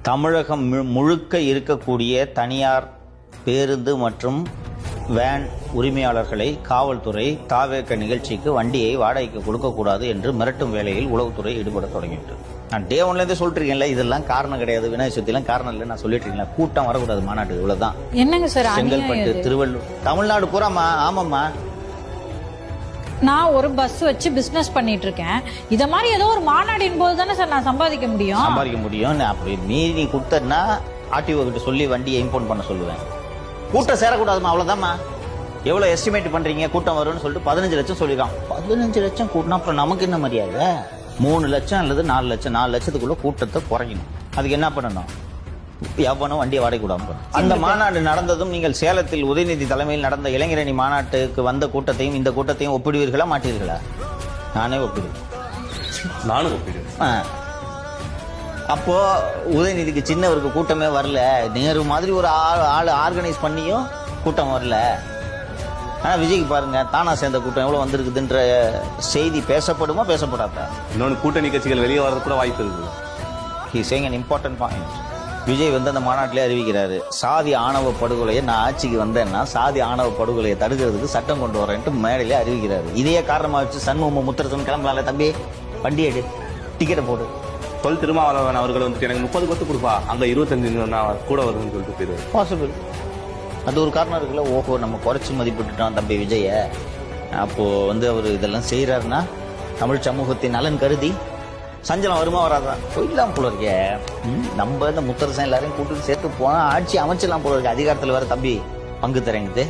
தமிழகம் முழுக்க இருக்கக்கூடிய தனியார் பேருந்து மற்றும் வேன் உரிமையாளர்களை காவல்துறை தாவேக நிகழ்ச்சிக்கு வண்டியை வாடகைக்கு கொடுக்கக்கூடாது என்று மிரட்டும் வேலையில் உளவுத்துறை ஈடுபட தொடங்கிவிட்டது. நான் டே ஒன்லேருந்தே சொல்லிட்டு இருக்கேன்ல, இதெல்லாம் காரணம் கிடையாது, விநாயகர் சதுர்த்திலாம் காரணம் இல்லை, நான் சொல்லிட்டு இருக்கேன். கூட்டம் வரக்கூடாது மாநாட்டுக்கு, இவ்வளவுதான். என்னங்க சார், செங்கல்பட்டு, திருவள்ளூர், தமிழ்நாடு பூராமா. ஆமாம்மா, நான் ஒரு பஸ் வச்சு பிசினஸ் பண்ணிட்டு இருக்கேன். இத மாதிரி ஏதோ ஒரு மாநாடின் போது தானே சார் நான் சம்பாதிக்க முடியும். அப்படி மீறி கொடுத்தா ஆர்டிஓ கிட்ட சொல்லி வண்டியை இம்போர்ட் பண்ண சொல்லுவேன். கூட்டம் சேரக்கூடாதுமா, அவ்வளவுதான்மா. எவ்வளவு எஸ்டிமேட் பண்றீங்க கூட்டம் வரும்னு சொல்லிட்டு 15 லட்சம் சொல்லிருக்கான். 15 லட்சம் கூட்டினா அப்புறம் நமக்கு என்ன மரியாதை? 3 லட்சம் அல்லது 4 லட்சம், 4 லட்சத்துக்குள்ள கூட்டத்தை குறைக்கணும். அதுக்கு என்ன பண்ணணும்? எவனும் வண்டியை வாடகை கூடாம. அந்த மாநாடு நடந்ததும் நீங்கள் சேலத்தில் உதயநிதி தலைமையில் நடந்த இளைஞரணி மாநாட்டுக்கு வந்த கூட்டத்தையும் இந்த கூட்டத்தையும் ஒப்பிடுவீர்களா மாட்டீர்களா? நானே ஒப்பிடுவேன். நானும் ஒப்பிடுவேன். அப்போ உதயநிதிக்கு சின்னவருக்கு கூட்டமே வரல, நேரு மாதிரி ஒரு ஆள் ஆர்கனைஸ் பண்ணியும் கூட்டம் வரல. ஆனா விஜய்க்கு பாருங்க, தானா சேர்ந்த கூட்டம் எவ்வளவு வந்திருக்குதுன்ற செய்தி பேசப்படுமா பேசப்படாத? இன்னொன்று, கூட்டணி கட்சிகள் வெளியே வர்றது கூட வாய்ப்பு இருக்குது. He saying an important point. Vijay வந்து அந்த மாநாட்டிலே அறிவிக்கிறாரு, சாதி ஆணவ படுகொலையை நான் ஆட்சிக்கு வந்தேன்னா சாதி ஆணவ படுகொலையை தடுக்கிறதுக்கு சட்டம் கொண்டு வரேன்ட்டு மேடையிலே அறிவிக்கிறாரு. இதையே காரணமா வச்சு சண்முகம் முத்தரசன் கிளம்பலாம்ல, தம்பி வண்டி எடு, டிக்கெட்டை போடு. திருமாவளவன் அவர்கள் வந்துட்டு எனக்கு 30 கொத்து கொடுப்பா, அங்க 25 நான் கூட வருதுன்னு சொல்லிட்டு போயிடுவேன். பாசிபிள். அது ஒரு காரணம் இருக்குல்ல. ஓஹோ, நம்ம குறைச்சி மதிப்பிட்டுட்டோம் தம்பி விஜய. அப்போ வந்து அவர் இதெல்லாம் செய்யறாருன்னா தமிழ் சமூகத்தின் நலன் கருதி சஞ்சலம் வருமா வராதான்? போயிடலாம் போல இருக்கே. நம்ம இந்த முத்தரசன் எல்லாரையும் கூட்டிட்டு சேர்த்து போனா ஆட்சி அமைச்சலாம் போல இருக்கு. அதிகாரத்தில் வர தம்பி பங்கு தரேங்குது.